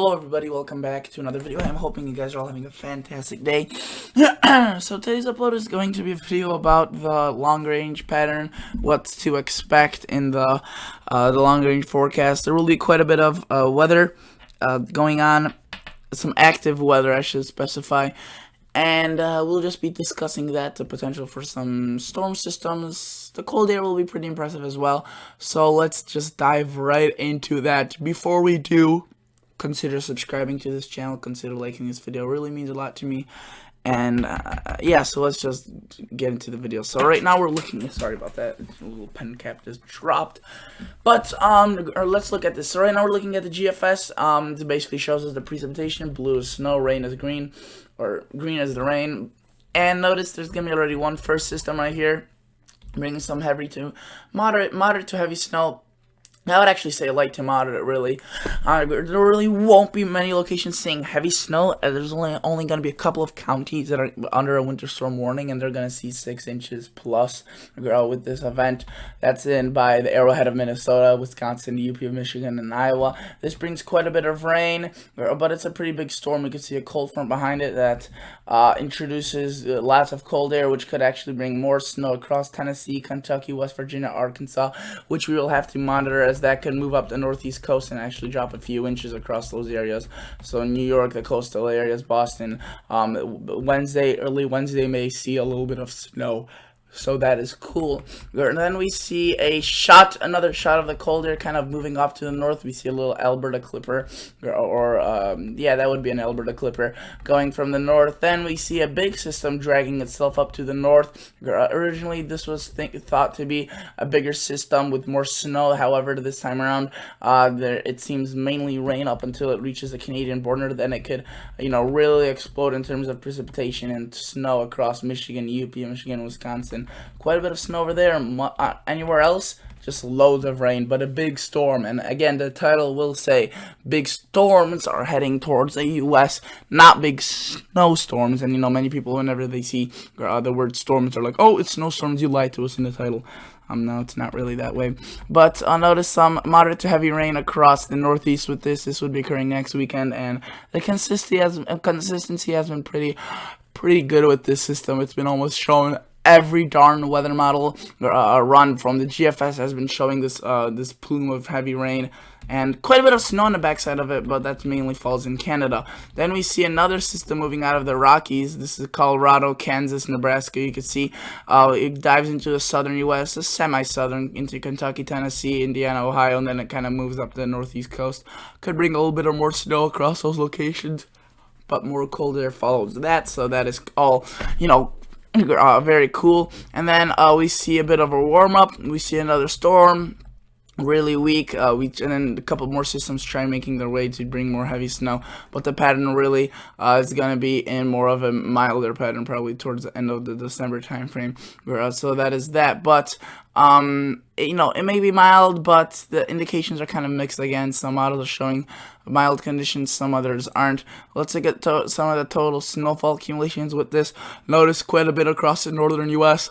Hello everybody, welcome back to another video. I'm hoping you guys are all having a fantastic day. So today's upload is going to be a video about the long range pattern, what to expect in the long range forecast. There will be quite a bit of weather going on, some active weather I should specify. And we'll just be discussing that, the potential for some storm systems. The cold air will be pretty impressive as well. So let's just dive right into that. Before we do, consider subscribing to this channel, consider liking this video. It really means a lot to me. And yeah, so let's just get into the video. So right now we're looking, sorry about that, a little pen cap just dropped. But let's look at this. So right now we're looking at the GFS. It basically shows us the precipitation. Blue is snow, rain is green, or green is the rain. And notice there's gonna be already one first system right here, bringing some heavy to moderate to heavy snow. I would actually say light to moderate, really. There really won't be many locations seeing heavy snow. There's only going to be a couple of counties that are under a winter storm warning, and they're going to see 6 inches plus with this event. That's in by the Arrowhead of Minnesota, Wisconsin, the UP of Michigan, and Iowa. This brings quite a bit of rain, but it's a pretty big storm. You can see a cold front behind it that introduces lots of cold air, which could actually bring more snow across Tennessee, Kentucky, West Virginia, Arkansas, which we will have to monitor as that could move up the northeast coast and actually drop a few inches across those areas. So New York, the coastal areas, Boston, early Wednesday may see a little bit of snow. So that is cool. And then we see another shot of the cold air kind of moving off to the north. We see a little Alberta Clipper, yeah, that would be an Alberta Clipper going from the north. Then we see a big system dragging itself up to the north. Originally, this was thought to be a bigger system with more snow. However, this time around, it seems mainly rain up until it reaches the Canadian border. Then it could, really explode in terms of precipitation and snow across Michigan, UP, Michigan, Wisconsin. Quite a bit of snow over there. Anywhere else, just loads of rain, but a big storm. And again, the title will say big storms are heading towards the U.S., not big snowstorms. And many people, whenever they see the word storms, are like, oh, it's snowstorms, you lied to us in the title. No, it's not really that way. But notice some moderate to heavy rain across the northeast with this. This would be occurring next weekend, and the consistency has been pretty good with this system. It's been almost shown. Every darn weather model run from the GFS has been showing this this plume of heavy rain and quite a bit of snow on the backside of it, but that mainly falls in Canada. Then we see another system moving out of the Rockies. This is Colorado, Kansas, Nebraska. You can see it dives into the southern U.S., the semi-southern, into Kentucky, Tennessee, Indiana, Ohio, and then it kind of moves up the northeast coast. Could bring a little bit of more snow across those locations, but more cold air follows that, so that is all, very cool. And then we see a bit of a warm-up. We see another storm, really weak, and then a couple more systems try making their way to bring more heavy snow, but the pattern really is going to be in more of a milder pattern, probably towards the end of the December time frame. So that is that. But it may be mild, but the indications are kind of mixed again. Some models are showing mild conditions, some others aren't. Let's look at some of the total snowfall accumulations with this. Notice quite a bit across the northern U.S.,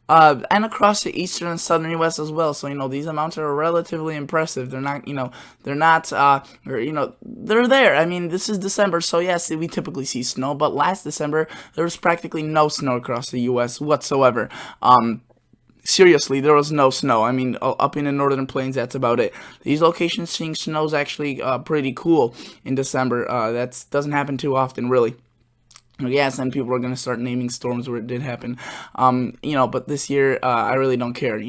and across the eastern and southern U.S. as well. So these amounts are relatively impressive. They're not, they're there. I mean, this is December, so yes, we typically see snow. But last December, there was practically no snow across the U.S. whatsoever. Seriously, there was no snow. I mean, up in the northern plains, that's about it. These locations seeing snow is actually pretty cool in December. That doesn't happen too often, really. Yes, and people are going to start naming storms where it did happen. But this year, I really don't care,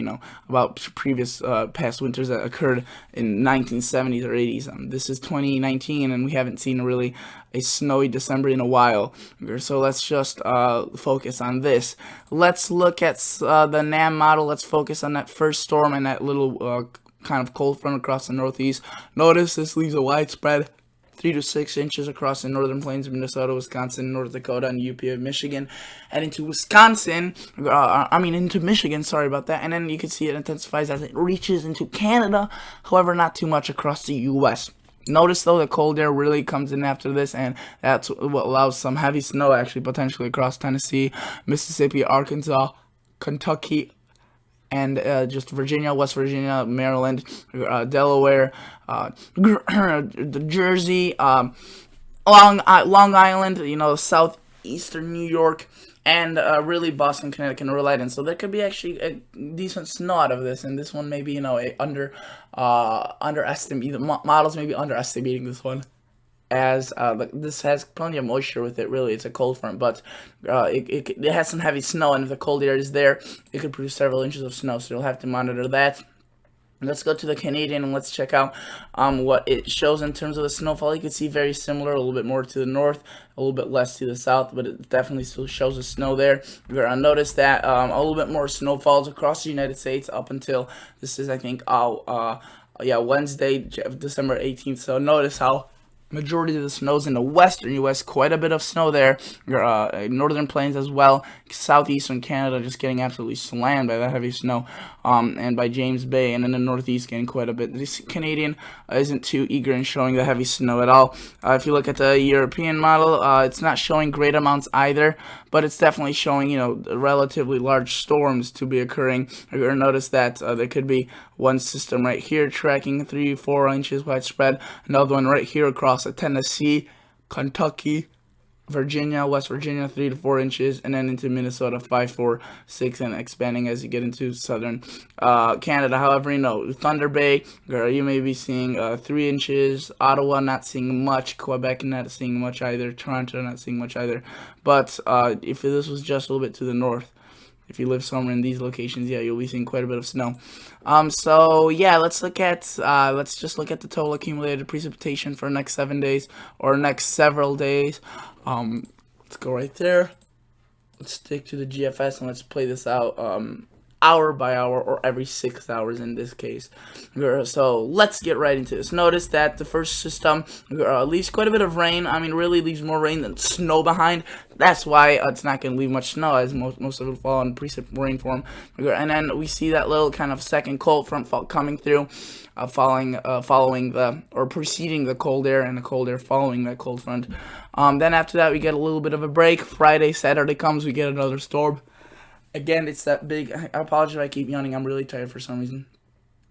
about previous past winters that occurred in 1970s or 80s. This is 2019, and we haven't seen really a snowy December in a while. So let's just focus on this. Let's look at the NAM model. Let's focus on that first storm and that little kind of cold front across the northeast. Notice this leaves a widespread 3 to 6 inches across the northern plains of Minnesota, Wisconsin, North Dakota, and UP of Michigan, and into into Michigan, sorry about that. And then you can see it intensifies as it reaches into Canada, however, not too much across the U.S. Notice, though, the cold air really comes in after this, and that's what allows some heavy snow, actually, potentially across Tennessee, Mississippi, Arkansas, Kentucky, and just Virginia, West Virginia, Maryland, Delaware, Jersey, Long Island, southeastern New York, and really Boston, Connecticut, and Rhode Island. So there could be actually a decent snow out of this, and this one maybe underestimate, the models may be underestimating this one, as this has plenty of moisture with it. Really, it's a cold front, but it has some heavy snow, and if the cold air is there, it could produce several inches of snow. So you'll have to monitor that. Let's go to the Canadian and let's check out what it shows in terms of the snowfall. You can see very similar, a little bit more to the north, a little bit less to the south, but it definitely still shows the snow there. You're going to notice that a little bit more snow falls across the United States up until this is, I think, Wednesday, December 18th. So notice how majority of the snows in the western U.S., quite a bit of snow there. Northern plains as well. Southeastern Canada just getting absolutely slammed by that heavy snow, and by James Bay, and in the northeast getting quite a bit. This Canadian isn't too eager in showing the heavy snow at all. If you look at the European model, it's not showing great amounts either, but it's definitely showing, relatively large storms to be occurring. You're going to notice that there could be one system right here tracking 3-4 inches widespread, another one right here across Tennessee, Kentucky, Virginia, West Virginia, 3 to 4 inches, and then into Minnesota, 5, 4, 6, and expanding as you get into southern Canada. However, Thunder Bay, you may be seeing 3 inches. Ottawa, not seeing much. Quebec, not seeing much either. Toronto, not seeing much either. But if this was just a little bit to the north, if you live somewhere in these locations, you'll be seeing quite a bit of snow. So yeah, let's just look at the total accumulated precipitation for the next 7 days or next several days. Let's go right there. Let's stick to the GFS and let's play this out hour by hour, or every 6 hours in this case. So let's get right into this. Notice that the first system leaves quite a bit of rain. I mean, really leaves more rain than snow behind. That's why it's not going to leave much snow, as most of it will fall in precip rain form. And then we see that little kind of second cold front coming through, preceding the cold air, and the cold air following that cold front. Then after that, we get a little bit of a break. Friday, Saturday comes, we get another storm. Again, it's that big, I apologize if I keep yawning, I'm really tired for some reason.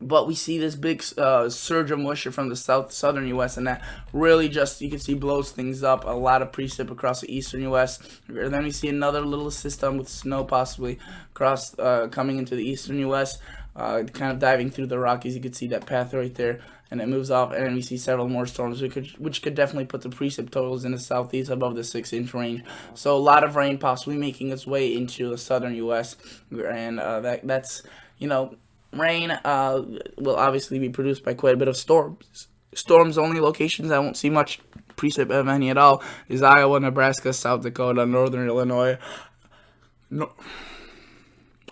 But we see this big surge of moisture from the southern U.S., and that really just, you can see, blows things up. A lot of precip across the eastern U.S. And then we see another little system with snow possibly across, coming into the eastern U.S., kind of diving through the Rockies. You can see that path right there, and it moves off, and then we see several more storms, which could definitely put the precip totals in the southeast above the 6-inch range. So a lot of rain possibly making its way into the southern U.S., and that's, rain will obviously be produced by quite a bit of storms. Storms, only locations I won't see much precip, if any at all, is Iowa, Nebraska, South Dakota, northern Illinois,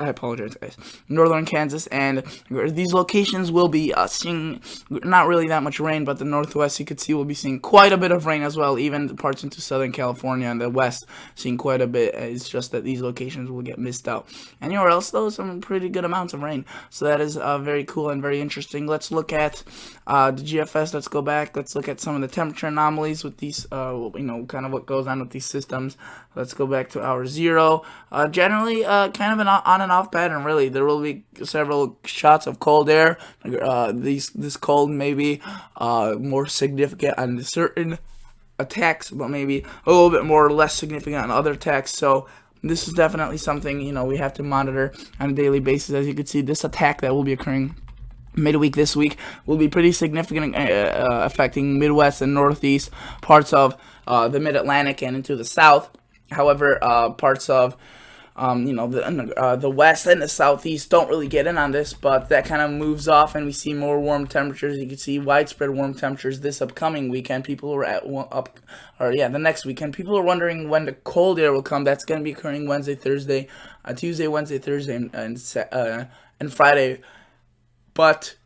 I apologize, guys. Northern Kansas, and these locations will be seeing not really that much rain, but the northwest, you could see, will be seeing quite a bit of rain as well. Even parts into Southern California and the west seeing quite a bit. It's just that these locations will get missed out. Anywhere else, though, some pretty good amounts of rain. So that is very cool and very interesting. Let's look at the GFS. Let's go back. Let's look at some of the temperature anomalies with these, kind of what goes on with these systems. Let's go back to hour 0. Generally, kind of an on and off pattern, really. There will be several shots of cold air. This cold may be more significant on certain attacks, but maybe a little bit more or less significant on other attacks. So this is definitely something, we have to monitor on a daily basis. As you can see, this attack that will be occurring midweek this week will be pretty significant, affecting Midwest and Northeast, parts of the Mid-Atlantic and into the South. However, parts of the West and the Southeast don't really get in on this, but that kind of moves off, and we see more warm temperatures. You can see widespread warm temperatures this upcoming weekend. People are the next weekend. People are wondering when the cold air will come. That's going to be occurring Wednesday, Thursday, Tuesday, Wednesday, Thursday, and Friday. But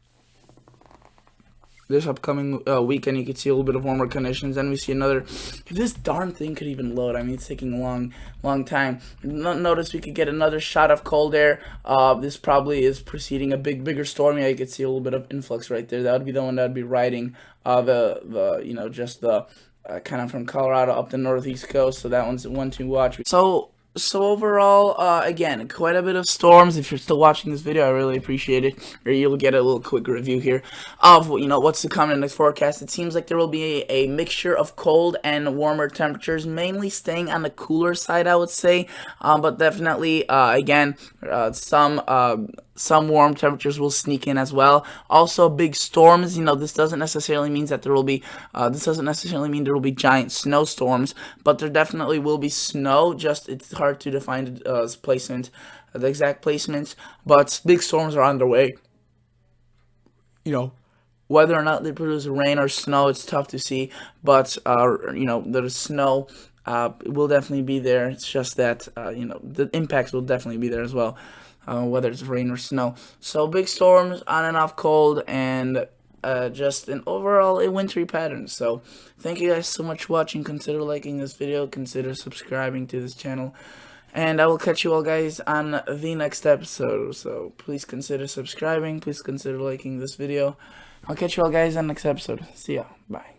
this upcoming weekend, you can see a little bit of warmer conditions, and we see another. If this darn thing could even load, I mean, it's taking a long time. Notice we could get another shot of cold air. This probably is preceding a bigger storm. Yeah, you can see a little bit of influx right there. That would be the one that would be riding just the kind of from Colorado up the northeast coast. So that one's one to watch. So So overall, again, quite a bit of storms. If you're still watching this video, I really appreciate it. Or you'll get a little quick review here of what's to come in the forecast. It seems like there will be a mixture of cold and warmer temperatures, mainly staying on the cooler side, I would say. But definitely, again, some warm temperatures will sneak in as well. Also, big storms. This doesn't necessarily mean that there will be. This doesn't necessarily mean there will be giant snowstorms, but there definitely will be snow. Just it's hard to define placement, the exact placements. But big storms are underway. Whether or not they produce rain or snow, it's tough to see. But the snow will definitely be there. It's just that the impacts will definitely be there as well. Whether it's rain or snow. So big storms, on and off cold, and just an overall a wintry pattern. So thank you guys so much for watching. Consider liking this video, consider subscribing to this channel, and I will catch you all guys on the next episode. So please consider subscribing, please consider liking this video. I'll catch you all guys on the next episode. See ya. Bye.